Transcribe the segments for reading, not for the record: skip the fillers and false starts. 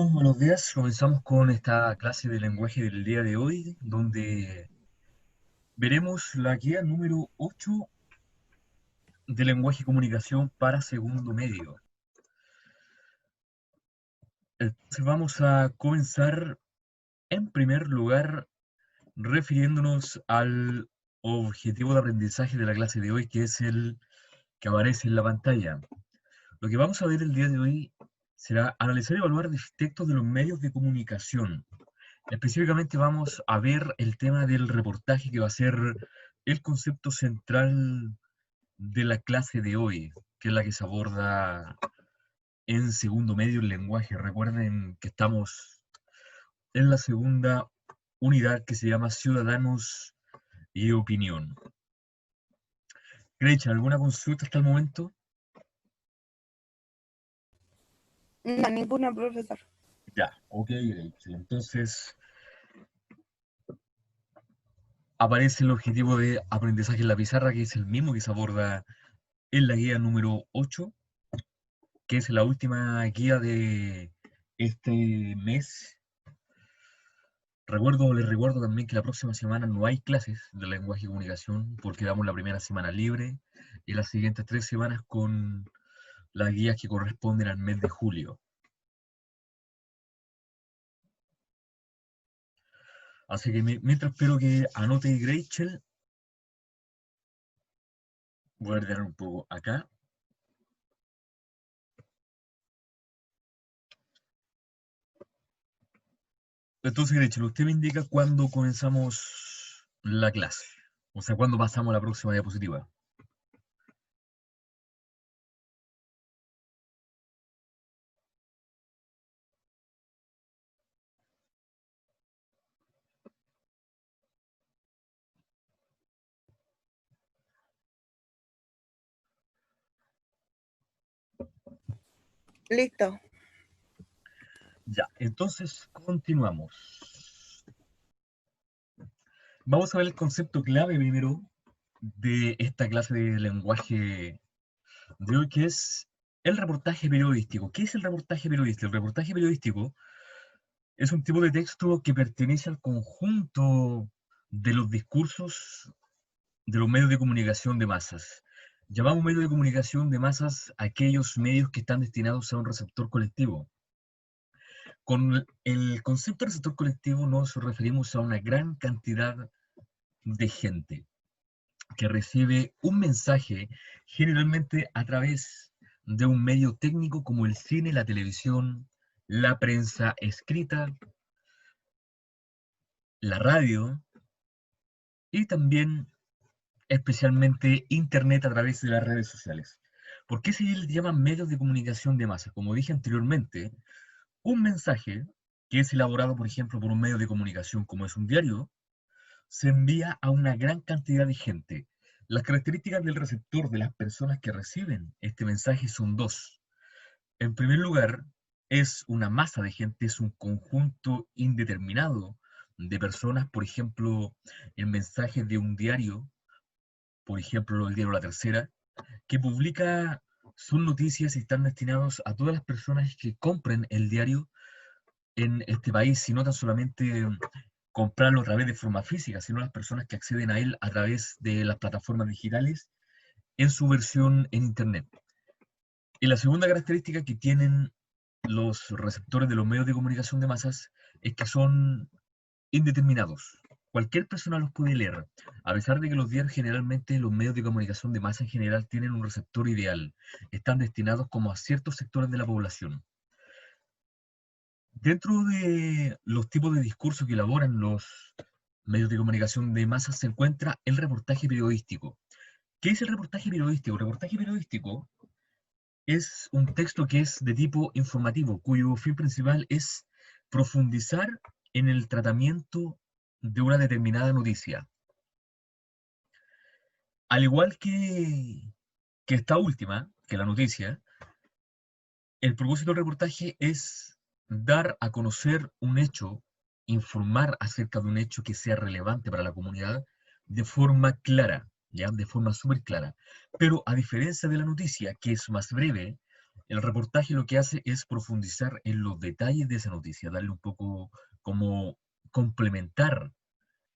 Bueno, buenos días. Comenzamos con esta clase de lenguaje del día de hoy, donde veremos la guía número 8 de lenguaje y comunicación para segundo medio. Entonces vamos a comenzar en primer lugar refiriéndonos al objetivo de aprendizaje de la clase de hoy, que es el que aparece en la pantalla. Lo que vamos a ver el día de hoy será analizar y evaluar defectos de los medios de comunicación. Específicamente vamos a ver el tema del reportaje, que va a ser el concepto central de la clase de hoy, que es la que se aborda en segundo medio el lenguaje. Recuerden que estamos en la segunda unidad, que se llama Ciudadanos y Opinión. Gretchen, ¿alguna consulta hasta el momento? No, ninguna, profesor. Ya, ok, Gretchen. Entonces aparece el objetivo de aprendizaje en la pizarra, que es el mismo que se aborda en la guía número 8, que es la última guía de este mes. Les recuerdo también que la próxima semana no hay clases de lenguaje y comunicación, porque damos la primera semana libre y las siguientes 3 semanas con las guías que corresponden al mes de julio. Así que mientras espero que anote Rachel, voy a ordenar un poco acá. Entonces, Rachel, usted me indica cuándo comenzamos la clase, o sea, cuándo pasamos a la próxima diapositiva. Listo. Ya, entonces continuamos. Vamos a ver el concepto clave primero de esta clase de lenguaje de hoy, que es el reportaje periodístico. ¿Qué es el reportaje periodístico? El reportaje periodístico es un tipo de texto que pertenece al conjunto de los discursos de los medios de comunicación de masas. Llamamos medios de comunicación de masas a aquellos medios que están destinados a un receptor colectivo. Con el concepto de receptor colectivo nos referimos a una gran cantidad de gente que recibe un mensaje generalmente a través de un medio técnico como el cine, la televisión, la prensa escrita, la radio y también especialmente internet a través de las redes sociales. ¿Por qué se les llaman medios de comunicación de masa? Como dije anteriormente, un mensaje que es elaborado, por ejemplo, por un medio de comunicación como es un diario, se envía a una gran cantidad de gente. Las características del receptor de las personas que reciben este mensaje son dos. En primer lugar, es una masa de gente, es un conjunto indeterminado de personas. Por ejemplo, el mensaje de un diario, por ejemplo, el diario La Tercera, que publica sus noticias y están destinados a todas las personas que compren el diario en este país, sino tan solamente comprarlo a través de forma física, sino las personas que acceden a él a través de las plataformas digitales en su versión en Internet. Y la segunda característica que tienen los receptores de los medios de comunicación de masas es que son indeterminados. Cualquier persona los puede leer, a pesar de que los diarios generalmente, los medios de comunicación de masa en general, tienen un receptor ideal. Están destinados como a ciertos sectores de la población. Dentro de los tipos de discursos que elaboran los medios de comunicación de masas se encuentra el reportaje periodístico. ¿Qué es el reportaje periodístico? El reportaje periodístico es un texto que es de tipo informativo, cuyo fin principal es profundizar en el tratamiento de una determinada noticia. Al igual que esta última, que la noticia, el propósito del reportaje es dar a conocer un hecho, informar acerca de un hecho que sea relevante para la comunidad de forma clara, ¿ya? De forma súper clara. Pero a diferencia de la noticia, que es más breve, El reportaje lo que hace es profundizar en los detalles de esa noticia, darle un poco como complementar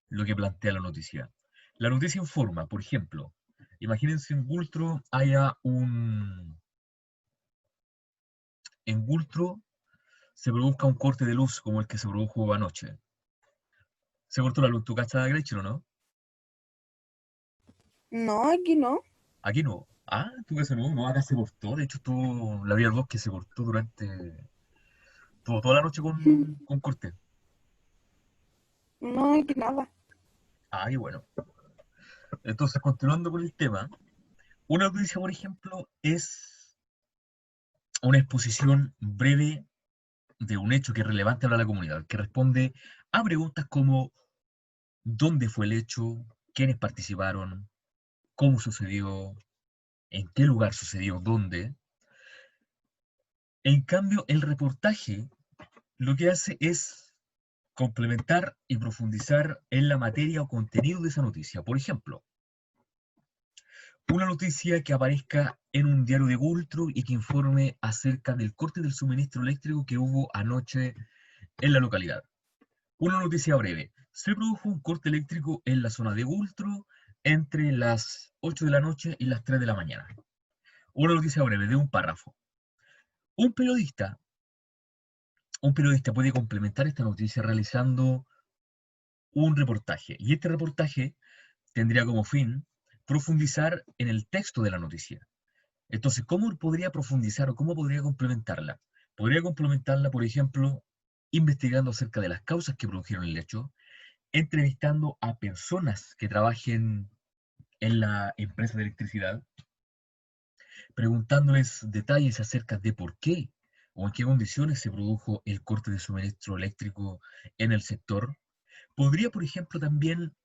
lo que plantea la noticia. La noticia informa, por ejemplo, imagínense en Gultro se produzca un corte de luz como el que se produjo anoche. Se cortó la luz, ¿tú cachas, Gretchen, o no? No, aquí no. Aquí no. Ah, tú que no, no, acá se cortó. De hecho, estuvo la vía 2 que se cortó toda la noche con corte. No, aquí nada. Ah, y bueno. Entonces, continuando con el tema, una noticia, por ejemplo, es una exposición breve de un hecho que es relevante para la comunidad, que responde a preguntas como ¿dónde fue el hecho? ¿Quiénes participaron? ¿Cómo sucedió? ¿En qué lugar sucedió? ¿Dónde? En cambio, el reportaje lo que hace es complementar y profundizar en la materia o contenido de esa noticia. Por ejemplo, una noticia que aparezca en un diario de Gultro y que informe acerca del corte del suministro eléctrico que hubo anoche en la localidad. Una noticia breve. Se produjo un corte eléctrico en la zona de Gultro entre las 8 de la noche y las 3 de la mañana. Una noticia breve de un párrafo. Un periodista, un periodista puede complementar esta noticia realizando un reportaje. Y este reportaje tendría como fin profundizar en el texto de la noticia. Entonces, ¿cómo podría profundizar o cómo podría complementarla? Podría complementarla, por ejemplo, investigando acerca de las causas que produjeron el hecho, entrevistando a personas que trabajen en la empresa de electricidad, preguntándoles detalles acerca de por qué o en qué condiciones se produjo el corte de suministro eléctrico en el sector. Podría, por ejemplo, también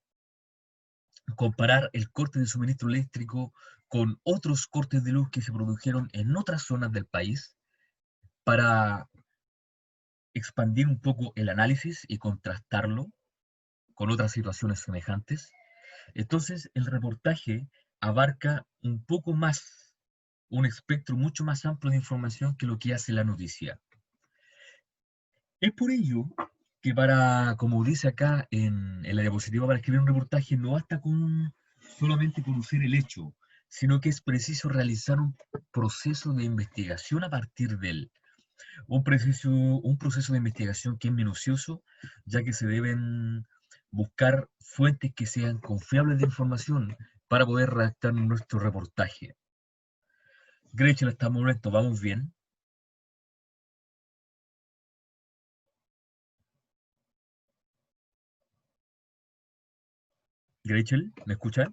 comparar el corte de suministro eléctrico con otros cortes de luz que se produjeron en otras zonas del país para expandir un poco el análisis y contrastarlo con otras situaciones semejantes. Entonces, el reportaje abarca un poco más, un espectro mucho más amplio de información que lo que hace la noticia. Es por ello que como dice acá en la diapositiva, para escribir un reportaje no basta con solamente conocer el hecho, sino que es preciso realizar un proceso de investigación a partir de él. Un proceso de investigación que es minucioso, ya que se deben buscar fuentes que sean confiables de información para poder redactar nuestro reportaje. Gretchen, hasta el momento, ¿vamos bien? Gretchen, ¿me escucha?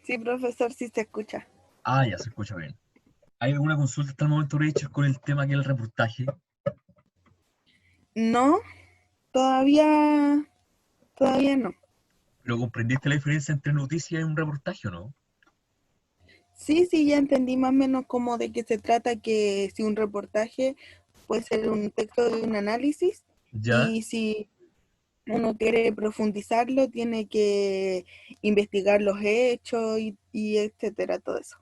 Sí, profesor, sí se escucha. Ah, ya se escucha bien. ¿Hay alguna consulta hasta el momento, Rachel, con el tema que es el reportaje? No, todavía, todavía no. ¿Pero comprendiste la diferencia entre noticia y un reportaje o no? Sí, sí, ya entendí más o menos cómo de qué se trata, que si un reportaje puede ser un texto de un análisis Ya, y si uno quiere profundizarlo, tiene que investigar los hechos y etcétera, todo eso.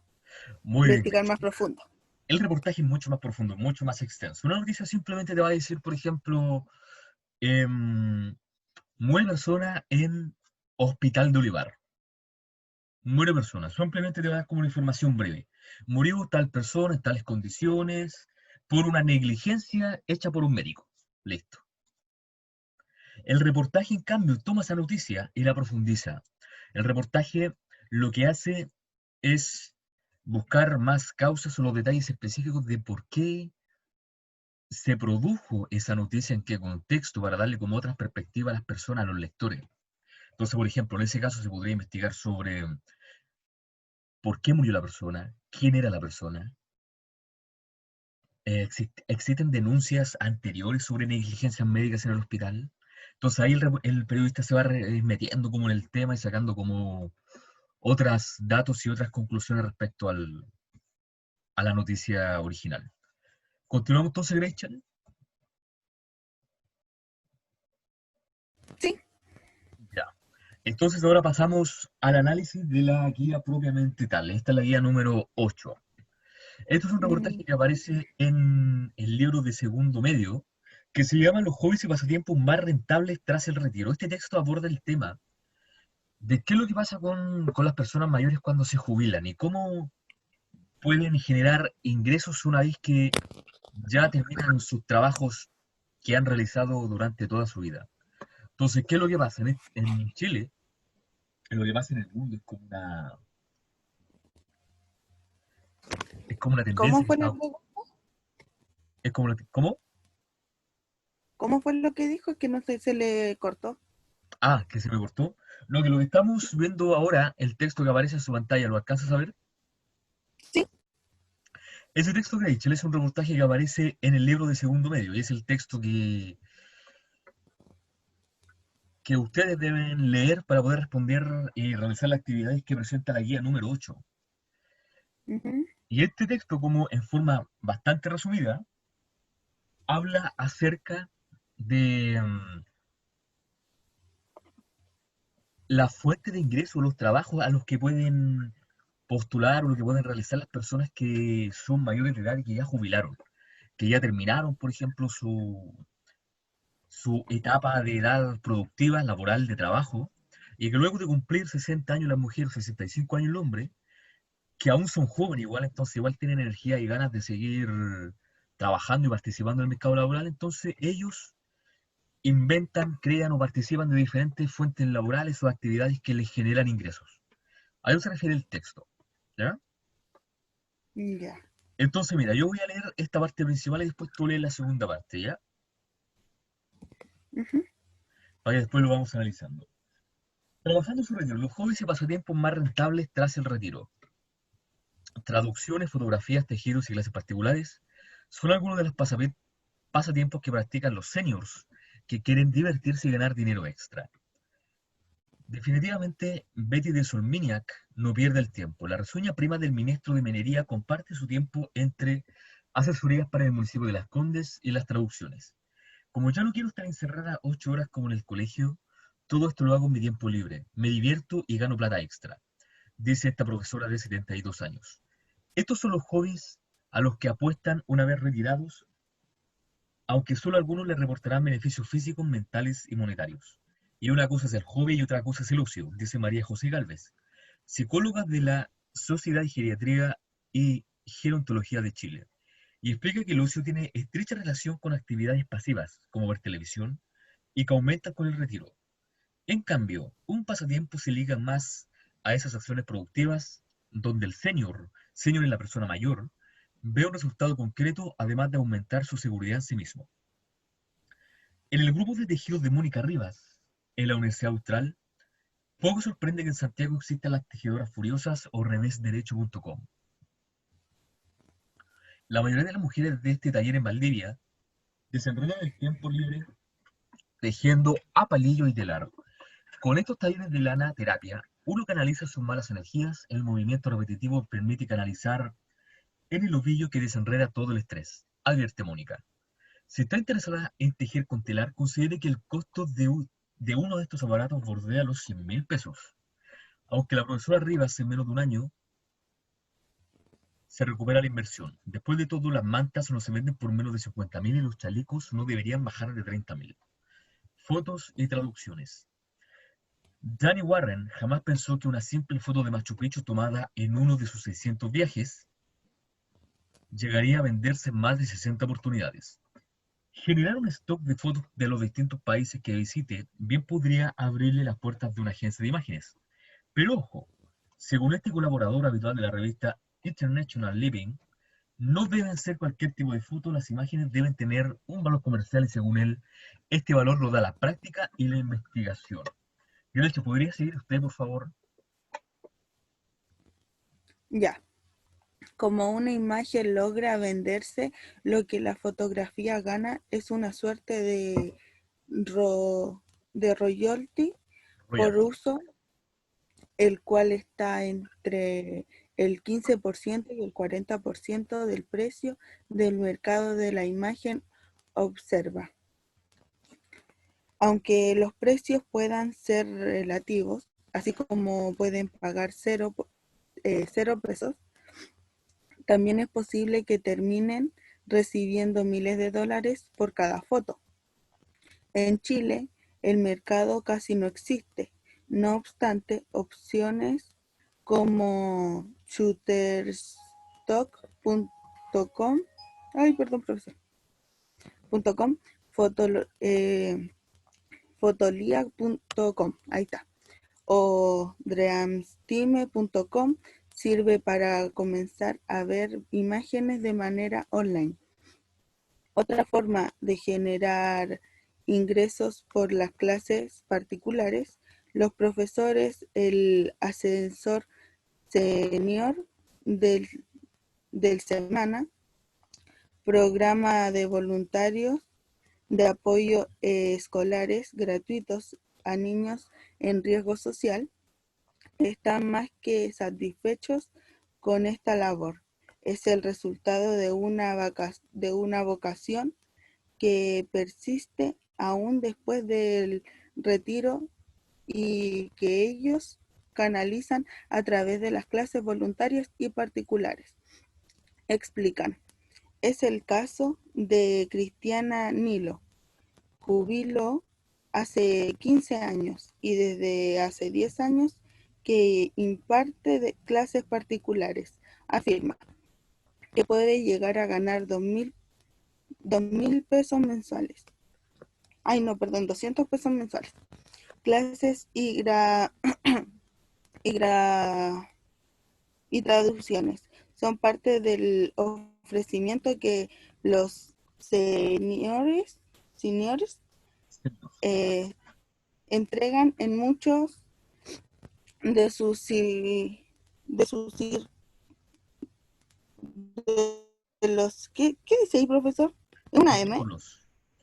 muy bien, Investigar más Gretchen. profundo. El reportaje es mucho más profundo, mucho más extenso. Una noticia simplemente te va a decir, por ejemplo, em, muere persona en Hospital de Olivar. Muere persona. Simplemente te va a dar como una información breve. Murió tal persona en tales condiciones por una negligencia hecha por un médico. Listo. El reportaje, en cambio, toma esa noticia y la profundiza. El reportaje lo que hace es buscar más causas o los detalles específicos de por qué se produjo esa noticia, en qué contexto, para darle como otras perspectivas a las personas, a los lectores. Entonces, por ejemplo, en ese caso se podría investigar sobre por qué murió la persona, quién era la persona. ¿Existen denuncias anteriores sobre negligencias médicas en el hospital? Entonces ahí el periodista se va metiendo como en el tema y sacando como otros datos y otras conclusiones respecto a la noticia original. Continuamos entonces, Gretchen. Sí, Ya. Entonces ahora pasamos al análisis de la guía propiamente tal. Esta es la guía número 8. Esto es un Mm, reportaje que aparece en el libro de segundo medio, que se llama Los hobbies y pasatiempos más rentables tras el retiro. Este texto aborda el tema de qué es lo que pasa con las personas mayores cuando se jubilan y cómo pueden generar ingresos una vez que ya terminan sus trabajos que han realizado durante toda su vida. Entonces, ¿qué es lo que pasa? En Chile, lo que pasa en el mundo es como una ¿Cómo tendencia que fue la está, pregunta? es como ¿cómo? ¿Cómo fue lo que dijo? Que no sé, se le cortó. Ah, que se me cortó. No, que lo que estamos viendo ahora, el texto que aparece en su pantalla, ¿lo alcanzas a ver? Sí. Ese texto que hay, Chile, es un reportaje que aparece en el libro de segundo medio, y es el texto que ustedes deben leer para poder responder y realizar las actividades que presenta la guía número 8. Ujú. Y este texto, como en forma bastante resumida, habla acerca de la fuente de ingreso, los trabajos a los que pueden postular o lo que pueden realizar las personas que son mayores de edad y que ya jubilaron, que ya terminaron, por ejemplo, su etapa de edad productiva, laboral, de trabajo, y que luego de cumplir 60 años la mujer, 65 años el hombre, que aún son jóvenes igual, entonces igual tienen energía y ganas de seguir trabajando y participando en el mercado laboral, entonces ellos inventan, crean o participan de diferentes fuentes laborales o actividades que les generan ingresos. A eso se refiere el texto, ¿ya? Ya. Entonces, mira, yo voy a leer esta parte principal y después tú lees la segunda parte, ¿ya? Ujú. Para que después lo vamos analizando. Trabajando su retiro, los hobbies y pasatiempos más rentables tras el retiro. Traducciones, fotografías, tejidos y clases particulares son algunos de los pasatiempos que practican los seniors que quieren divertirse y ganar dinero extra. Definitivamente, Betty de Solminiac no pierde el tiempo. La risueña prima del ministro de Minería comparte su tiempo entre asesorías para el municipio de Las Condes y las traducciones. Como ya no quiero estar encerrada 8 horas como en el colegio, todo esto lo hago en mi tiempo libre. Me divierto y gano plata extra, dice esta profesora de 72 años. Estos son los hobbies a los que apuestan una vez retirados, aunque solo algunos les reportarán beneficios físicos, mentales y monetarios. Y una cosa es el hobby y otra cosa es el ocio, dice María José Gálvez, psicóloga de la Sociedad de Geriatría y Gerontología de Chile. Y explica que el ocio tiene estrecha relación con actividades pasivas, como ver televisión, y que aumentan con el retiro. En cambio, un pasatiempo se liga más a esas acciones productivas, donde el senior es la persona mayor, ve un resultado concreto, además de aumentar su seguridad en sí mismo. En el grupo de tejidos de Mónica Rivas, en la Universidad Austral, poco sorprende que en Santiago existan las tejedoras furiosas o revésderecho.com. La mayoría de las mujeres de este taller en Valdivia desenrollan el tiempo libre tejiendo a palillo y telar. Con estos talleres de lana terapia, uno canaliza sus malas energías, el movimiento repetitivo permite canalizar en el ovillo que desenreda todo el estrés, advierte Mónica. Si está interesada en tejer con telar, considere que el costo de uno de estos aparatos bordea los 100.000 pesos. Aunque la profesora Rivas en menos de un año se recupera la inversión. Después de todo, las mantas no se venden por menos de 50.000 y los chalecos no deberían bajar de 30.000. Fotos y traducciones. Danny Warren jamás pensó que una simple foto de Machu Picchu tomada en uno de sus 600 viajes llegaría a venderse en más de 60 oportunidades. Generar un stock de fotos de los distintos países que visite bien podría abrirle las puertas de una agencia de imágenes. Pero ojo, según este colaborador habitual de la revista International Living, no deben ser cualquier tipo de foto, las imágenes deben tener un valor comercial y según él, este valor lo da la práctica y la investigación. Yo, de hecho, ¿podría seguir usted, por favor? Ya. Como una imagen logra venderse, lo que la fotografía gana es una suerte ro- de royalty por Royalty. uso, el cual está entre el 15% y el 40% del precio del mercado de la imagen. Observa. Aunque los precios puedan ser relativos, así como pueden pagar cero pesos, También es posible que terminen recibiendo miles de dólares por cada foto. En Chile, el mercado casi no existe. No obstante, opciones como shutterstock.com, ay, perdón, profesor, .com, fotolia.com, ahí está, o dreamstime.com sirve para comenzar a ver imágenes de manera online. Otra forma de generar ingresos por las clases particulares, los profesores, el asesor senior del, del semana, programa de voluntarios de apoyo escolares gratuitos a niños en riesgo social, están más que satisfechos con esta labor. Es el resultado de una vocación que persiste aún después del retiro y que ellos canalizan a través de las clases voluntarias y particulares. Explican. Es el caso de Cristiana Nilo. Jubiló hace 15 años y desde hace 10 años que imparte de clases particulares. Afirma que puede llegar a ganar 2.000 pesos mensuales. Ay, no, perdón, 200 pesos mensuales. Clases y, gra y traducciones son parte del ofrecimiento que los seniors entregan en muchos de sus de los ¿qué dice ahí, profesor? ¿Es una M?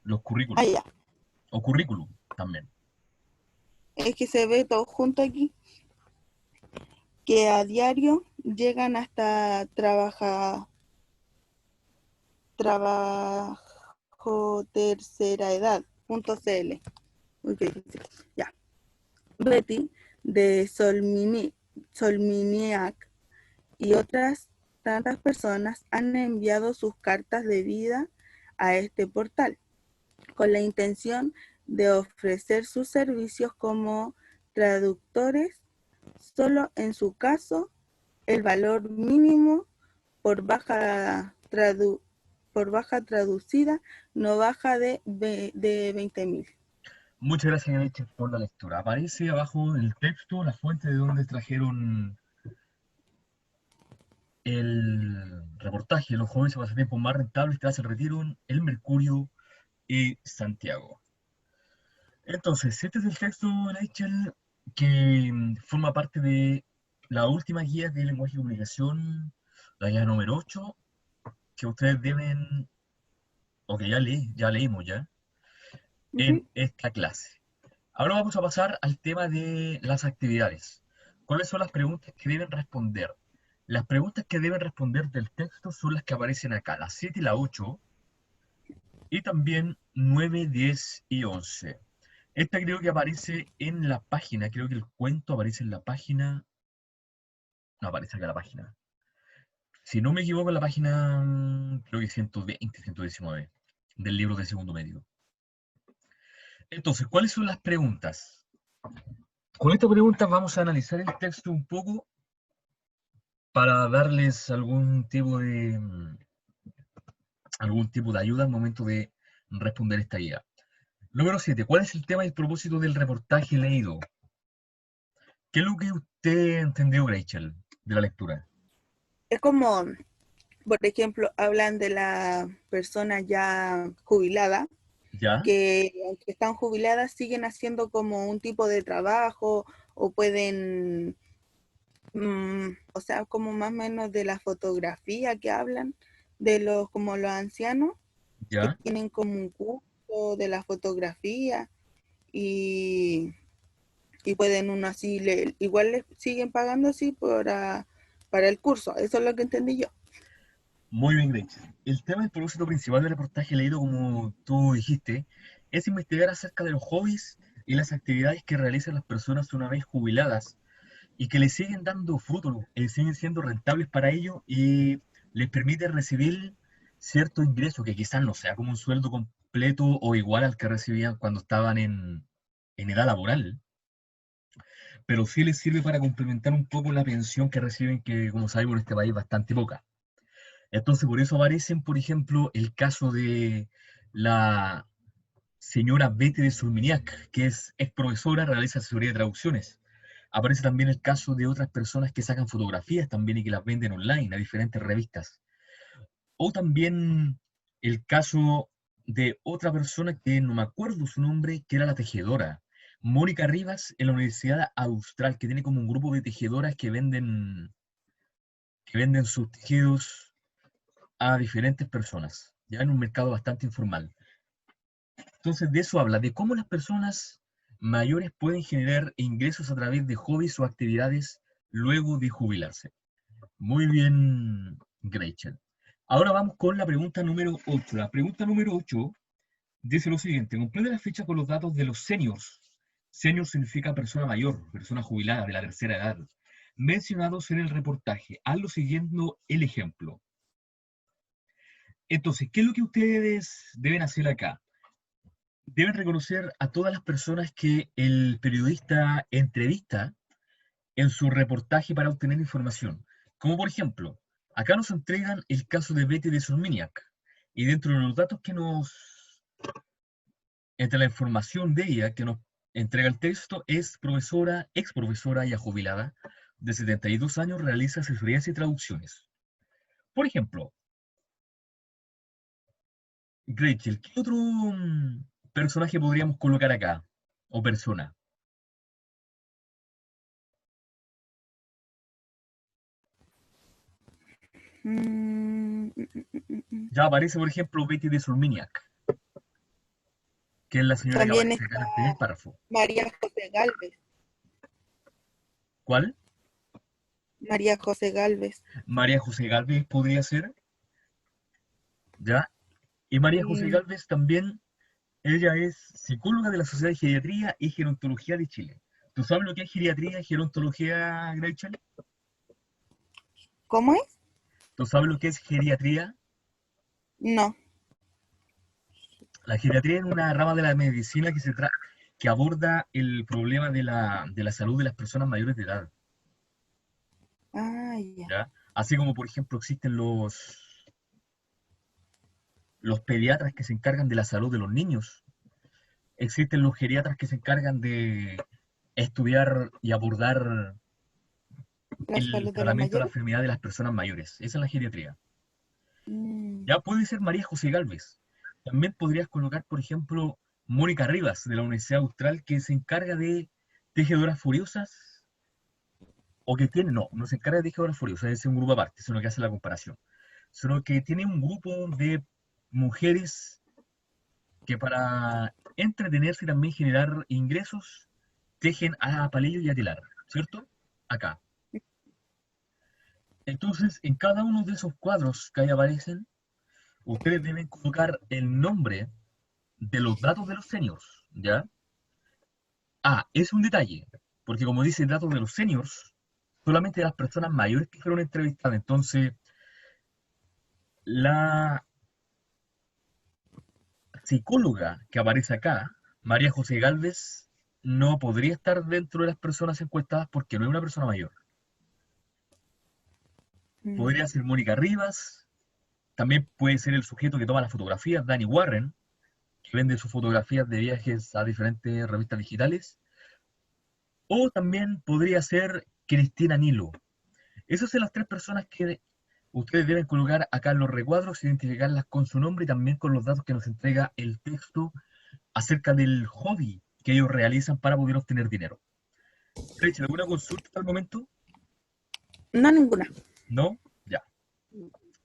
Los Ah, currículos. ya. O currículum también. Es que se ve todo junto aquí, que a diario llegan hasta trabajo tercera edad.cl. Okay, ya. Betty de Solminiac y otras tantas personas han enviado sus cartas de vida a este portal con la intención de ofrecer sus servicios como traductores. Solo en su caso, el valor mínimo por baja, traducida no baja de 20.000. Muchas gracias, Nietzsche, por la lectura. Aparece abajo en el texto la fuente de donde trajeron el reportaje. Los jóvenes y pasatiempos más rentables tras el retiro en El Mercurio y Santiago. Entonces, este es el texto, Rachel, que forma parte de la última guía de lenguaje y comunicación, la guía número 8, que ustedes deben, o que ya leímos ya, Uh-huh. en esta clase. Ahora vamos a pasar al tema de las actividades. ¿Cuáles son las preguntas que deben responder? Las preguntas que deben responder del texto son las que aparecen acá, las 7 y la 8, y también 9, 10 y 11. Esta creo que aparece en la página, creo que el cuento aparece en la página, no aparece acá la página. Si no me equivoco, en la página, creo que 120, 119, del libro de segundo medio. Entonces, ¿cuáles son las preguntas? Con esta pregunta vamos a analizar el texto un poco para darles algún tipo de ayuda al momento de responder esta guía. Número 7. ¿Cuál es el tema y el propósito del reportaje leído? ¿Qué es lo que usted entendió, Rachel, de la lectura? Es como, por ejemplo, hablan de la persona ya jubilada, ¿Ya? que aunque están jubiladas siguen haciendo como un tipo de trabajo o pueden, o sea, como más o menos de la fotografía que hablan, de los como los ancianos que ¿Ya? tienen como un curso de la fotografía y, y pueden uno así, igual les siguen pagando así para el curso, eso es lo que entendí yo. Muy bien, Rachel. El tema y el propósito principal del reportaje leído, como tú dijiste, es investigar acerca de los hobbies y las actividades que realizan las personas una vez jubiladas y que le siguen dando fruto, siguen siendo rentables para ellos y les permite recibir cierto ingreso que quizás no sea como un sueldo completo o igual al que recibían cuando estaban en edad laboral, pero sí les sirve para complementar un poco la pensión que reciben, que como sabemos en este país es bastante poca. Entonces, por eso aparecen, por ejemplo, el caso de la señora Betty de Surminiac, que es profesora, realiza asesoría de traducciones. Aparece también el caso de otras personas que sacan fotografías también y que las venden online a diferentes revistas. O también el caso de otra persona que no me acuerdo su nombre, que era la tejedora. Mónica Rivas en la Universidad Austral, que tiene como un grupo de tejedoras que venden sus tejidos a diferentes personas, ya en un mercado bastante informal. Entonces, de eso habla, de cómo las personas mayores pueden generar ingresos a través de hobbies o actividades luego de jubilarse. Muy bien, Gretchen. Ahora vamos con la pregunta número 8. La pregunta número 8 dice lo siguiente: complete la fecha con los datos de los seniors. Senior significa persona mayor, persona jubilada de la tercera edad, mencionados en el reportaje. Hazlo siguiendo el ejemplo. Entonces, ¿qué es lo que ustedes deben hacer acá? Deben reconocer a todas las personas que el periodista entrevista en su reportaje para obtener información. Como por ejemplo, acá nos entregan el caso de Betty de Solminiac. Y dentro de los datos entre la información de ella que nos entrega el texto, es profesora, ex profesora ya jubilada, de 72 años, realiza asesorías y traducciones. Por ejemplo, Rachel, ¿qué otro personaje podríamos colocar acá? O persona. Mm, mm, mm, mm, mm. Ya aparece, por ejemplo, Betty de Solminiac, que es la señora que También aparece acá está en el primer párrafo. María José Galvez. ¿Cuál? María José Galvez. María José Galvez podría ser, ¿ya? Y María José Mm, Galvez también, ella es psicóloga de la Sociedad de Geriatría y Gerontología de Chile. ¿Tú sabes lo que es geriatría y gerontología, Gretchen? ¿Cómo es? ¿Tú sabes lo que es geriatría? No. La geriatría es una rama de la medicina que aborda el problema de la salud de las personas mayores de edad, Ah, ya. ¿ya? Así como, por ejemplo, existen los pediatras que se encargan de la salud de los niños. Existen los geriatras que se encargan de estudiar y abordar La el salud de los tratamiento de la mayores. enfermedad de las personas mayores. Esa es la geriatría. Mm, Ya puede ser María José Galvez. También podrías colocar, por ejemplo, Mónica Rivas, de la Universidad Austral, que se encarga de tejedoras furiosas, o que tiene, no se encarga de tejedoras furiosas, es un grupo aparte, sino que hace la comparación. Sino que tiene un grupo de mujeres que para entretenerse y también generar ingresos, tejen a palillo y a telar, ¿cierto? Acá. Entonces, en cada uno de esos cuadros que ahí aparecen, ustedes deben colocar el nombre de los datos de los seniors, ¿ya? Ah, es un detalle, porque como dice datos de los seniors, solamente de las personas mayores que fueron entrevistadas. Entonces, la psicóloga que aparece acá, María José Galvez, no podría estar dentro de las personas encuestadas porque no es una persona mayor. mm. Podría ser Mónica Rivas, también puede ser el sujeto que toma las fotografías, Danny Warren, que vende sus fotografías de viajes a diferentes revistas digitales, o también podría ser Cristina Nilo. Esas son las tres personas que ustedes deben colocar acá en los recuadros, identificarlas con su nombre y también con los datos que nos entrega el texto acerca del hobby que ellos realizan para poder obtener dinero. Rachel, ¿alguna consulta hasta el momento? No, ninguna. ¿No? Ya.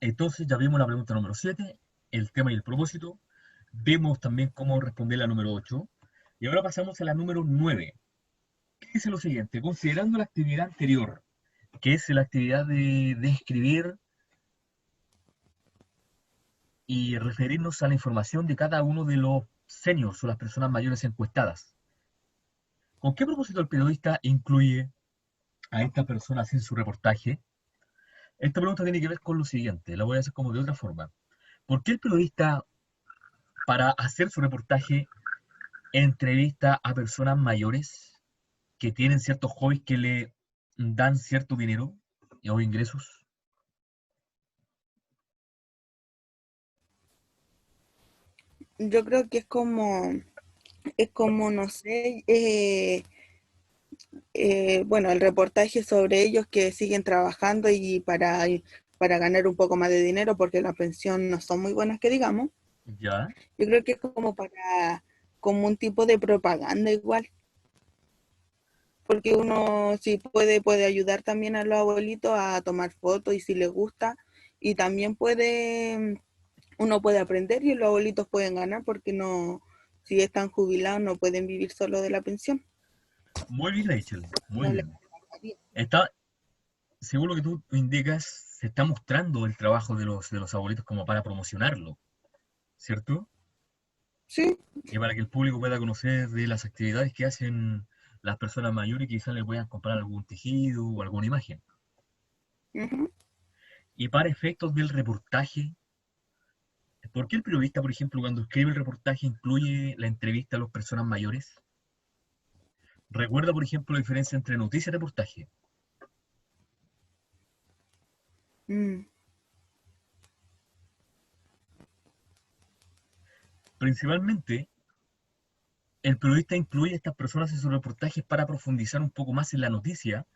Entonces ya vimos la pregunta número 7, el tema y el propósito. Vemos también cómo responder la número 8. Y ahora pasamos a la número 9, que dice lo siguiente: considerando la actividad anterior, que es la actividad de escribir y referirnos a la información de cada uno de los seniors o las personas mayores encuestadas. ¿Con qué propósito el periodista incluye a estas personas en su reportaje? Esta pregunta tiene que ver con lo siguiente, la voy a hacer como de otra forma. ¿Por qué el periodista, para hacer su reportaje, entrevista a personas mayores que tienen ciertos hobbies que le dan cierto dinero o ingresos? Yo creo que es como, no sé, bueno, el reportaje sobre ellos que siguen trabajando y para ganar un poco más de dinero porque la pensión no son muy buenas que digamos. Ya, Yo creo que es como un tipo de propaganda igual, porque uno si puede ayudar también a los abuelitos a tomar fotos y si les gusta, y también uno puede aprender y los abuelitos pueden ganar porque no, si están jubilados no pueden vivir solo de la pensión. muy bien, Rachel, muy No les bien. alcanzaría. Está, según lo que tú indicas, se está mostrando el trabajo de los abuelitos como para promocionarlo, ¿cierto? Sí, Y para que el público pueda conocer de las actividades que hacen las personas mayores y quizás le puedan comprar algún tejido o alguna imagen. ujú. Y para efectos del reportaje, ¿por qué el periodista, por ejemplo, cuando escribe el reportaje incluye la entrevista a las personas mayores? Recuerda, por ejemplo, la diferencia entre noticia y reportaje. Mm. Principalmente, el periodista incluye a estas personas en sus reportajes para profundizar un poco más en la noticia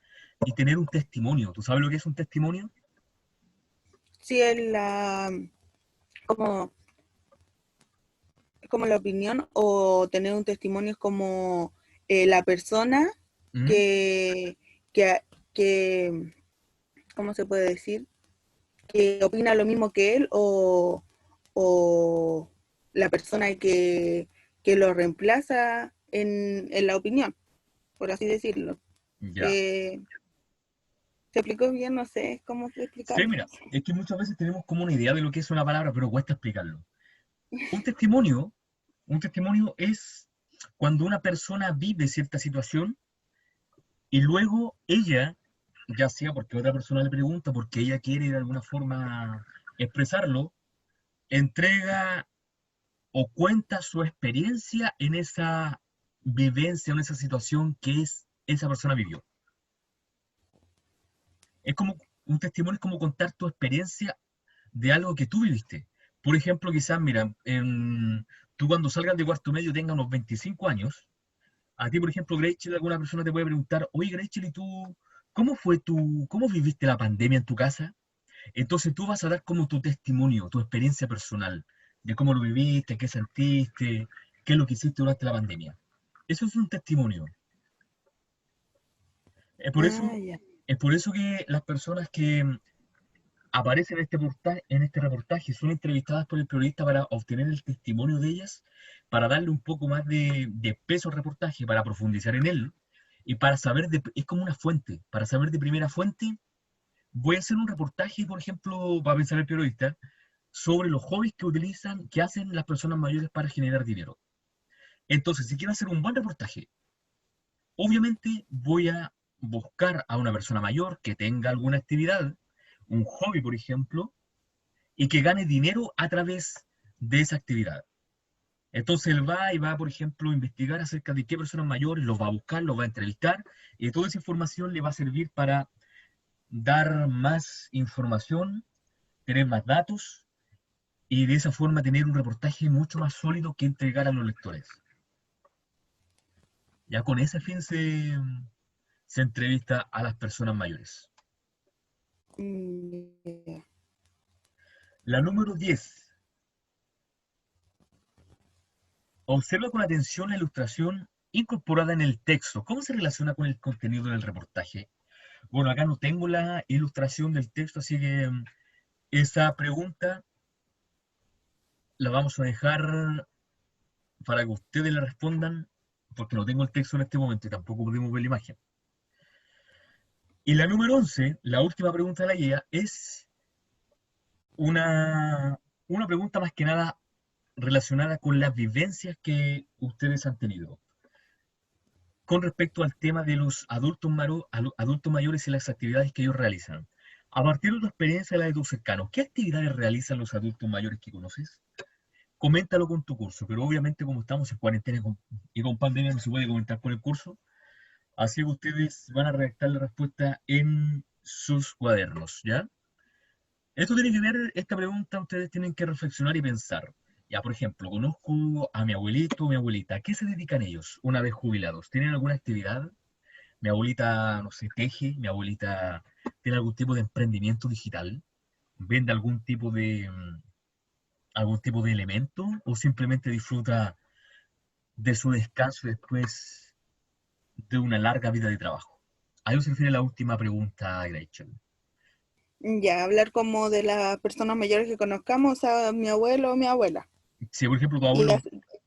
y tener un testimonio. ¿Tú sabes lo que es un testimonio? Sí, como, como la opinión o tener un testimonio es como la persona ¿Mm? que, que, que, ¿cómo se puede decir? Que opina lo mismo que él o la persona que lo reemplaza en la opinión, por así decirlo. Ya. ¿Se, se explicó bien? No sé cómo Sí, explicarlo. mira, es que muchas veces tenemos como una idea de lo que es una palabra, pero cuesta explicarlo. Un testimonio, un testimonio es cuando una persona vive cierta situación y luego ella, ya sea porque otra persona le pregunta, porque ella quiere de alguna forma expresarlo, entrega o cuenta su experiencia en esa vivencia, en esa situación que esa persona vivió. Es como un testimonio, es como contar tu experiencia de algo que tú viviste. Por ejemplo, quizás, mira, tú cuando salgas de cuarto medio tengas unos 25 años, a ti, por ejemplo, Gretchen, alguna persona te puede preguntar, oye, Gretchen, ¿y tú cómo viviste la pandemia en tu casa? Entonces tú vas a dar como tu testimonio, tu experiencia personal, de cómo lo viviste, qué sentiste, qué es lo que hiciste durante la pandemia. Eso es un testimonio. Es por Ah, eso, ya. es por eso que las personas que aparecen en este reportaje son entrevistadas por el periodista para obtener el testimonio de ellas, para darle un poco más de peso al reportaje, para profundizar en él y para saber, es como una fuente, para saber de primera fuente, voy a hacer un reportaje, por ejemplo, va a pensar el periodista, sobre los hobbies que utilizan, que hacen las personas mayores para generar dinero. Entonces, si quiero hacer un buen reportaje, obviamente voy a buscar a una persona mayor que tenga alguna actividad, un hobby, por ejemplo, y que gane dinero a través de esa actividad. Entonces él va y va, por ejemplo, a investigar acerca de qué personas mayores, los va a buscar, los va a entrevistar, y toda esa información le va a servir para dar más información, tener más datos, y de esa forma tener un reportaje mucho más sólido que entregar a los lectores. Ya con ese fin se entrevista a las personas mayores. Ya. La número 10. Observa con atención la ilustración incorporada en el texto. ¿Cómo se relaciona con el contenido del reportaje? Bueno, acá no tengo la ilustración del texto, así que esa pregunta la vamos a dejar para que ustedes la respondan, porque no tengo el texto en este momento y tampoco podemos ver la imagen. Y la número 11, la última pregunta de la guía, es una, una pregunta más que nada relacionada con las vivencias que ustedes han tenido. Con respecto al tema de los adultos mayores y las actividades que ellos realizan. A partir de tu experiencia y la de tus cercanos, ¿qué actividades realizan los adultos mayores que conoces? Coméntalo con tu curso, pero obviamente como estamos en cuarentena y con pandemia no se puede comentar con el curso, así que ustedes van a redactar la respuesta en sus cuadernos, ¿ya? Esto tiene que ver, esta pregunta ustedes tienen que reflexionar y pensar. Ya, por ejemplo, conozco a mi abuelito o mi abuelita. ¿A qué se dedican ellos una vez jubilados? ¿Tienen alguna actividad? Mi abuelita, no sé, teje, mi abuelita tiene algún tipo de emprendimiento digital, vende algún tipo de elemento o simplemente disfruta de su descanso después de una larga vida de trabajo. A eso se refiere la última pregunta, Gretchen. Ya, hablar como de las personas mayores que conozcamos, a mi abuelo o mi abuela. Si, por ejemplo, Y las,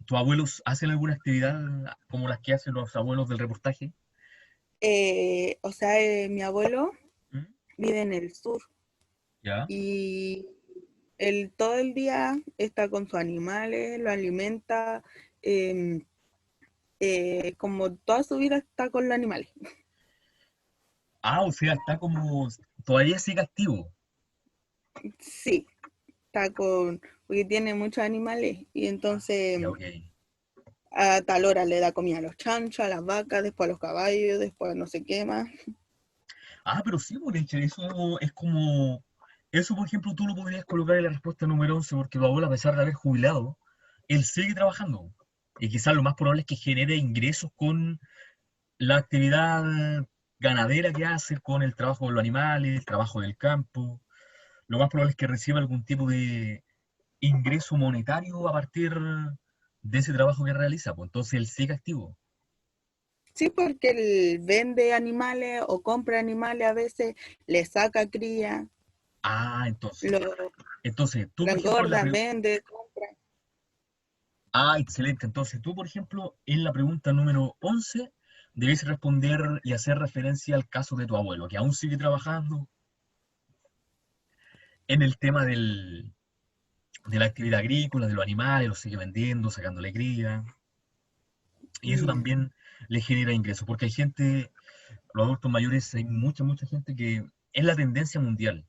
tus abuelos hacen alguna actividad como las que hacen los abuelos del reportaje. o sea, mi abuelo ¿Mm? vive en el sur ¿Ya? y él todo el día está con sus animales, lo alimenta, em, como toda su vida está con los animales. Ah, o sea, está como, todavía sigue activo. Sí, está con, porque tiene muchos animales y entonces Ya, ok. a tal hora le da comida a los chanchos, a las vacas, después a los caballos, después no sé qué más. Ah, pero sí, por hecho, eso es como, eso por ejemplo tú lo podrías colocar en la respuesta número 11 porque tu abuelo a pesar de haber jubilado, él sigue trabajando. Y quizás lo más probable es que genere ingresos con la actividad ganadera que hace, con el trabajo con los animales, el trabajo del campo. Lo más probable es que reciba algún tipo de ingreso monetario a partir de ese trabajo que realiza, pues entonces él sigue activo. Sí, porque él vende animales o compra animales a veces, le saca cría, Ah, lo, entonces tú, lo por ejemplo, engorda, vende, compra. excelente. Entonces tú, por ejemplo, en la pregunta número 11 debes responder y hacer referencia al caso de tu abuelo, que aún sigue trabajando en el tema de la actividad agrícola, de los animales, los sigue vendiendo, sacándole cría, y eso Ya. también le genera ingresos, porque hay gente, los adultos mayores, hay mucha gente que es la tendencia mundial.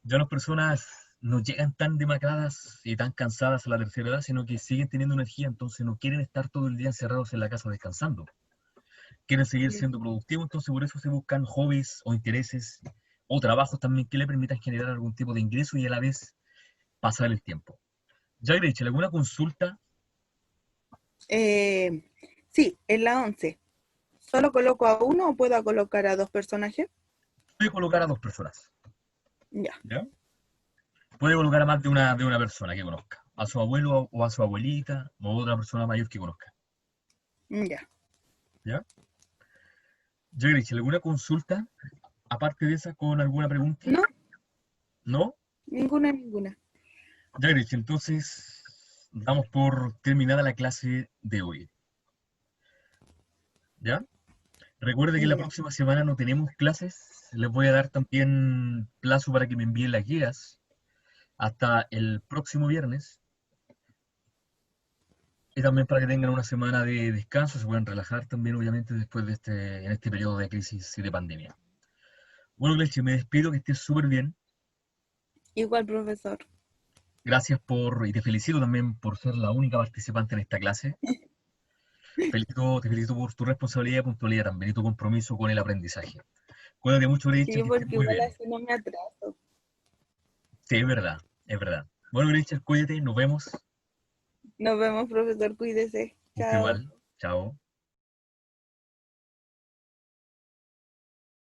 Ya las personas no llegan tan demacradas y tan cansadas a la tercera edad, sino que siguen teniendo energía, entonces no quieren estar todo el día encerrados en la casa descansando. Quieren seguir siendo productivos, entonces por eso se buscan hobbies o intereses o trabajos también que le permitan generar algún tipo de ingreso y a la vez pasar el tiempo. Ya, Gretchen, ¿alguna consulta? Eh, sí, en la 11. ¿Solo coloco a uno o puedo colocar a dos personajes? Puede colocar a dos personas, Ya, ¿ya? Puede colocar a más de una persona que conozca, a su abuelo o a su abuelita o a otra persona mayor que conozca, ya. ¿ya? Ya, Gretchen, ¿alguna consulta aparte de esa con alguna pregunta? No, ¿No? ninguna, ninguna. Ya, Gretchen, entonces damos por terminada la clase de hoy, ¿ya? Recuerde que la Ya. próxima semana no tenemos clases. Les voy a dar también plazo para que me envíen las guías hasta el próximo viernes. Y también para que tengan una semana de descanso, se puedan relajar también, obviamente, después de en este periodo de crisis y de pandemia. Bueno, Leche, me despido, que estés súper bien. Igual, profesor. Gracias y te felicito también por ser la única participante en esta clase. Te felicito por tu responsabilidad y puntualidad también y tu compromiso con el aprendizaje. Cuídate mucho, Sí, Leche, que estés porque muy igual bien. así no me atraso. Sí, es verdad, es verdad. Bueno, Leche, cuídate, nos vemos. Nos vemos, profesor. Cuídese. Usted Chao. igual. Chao.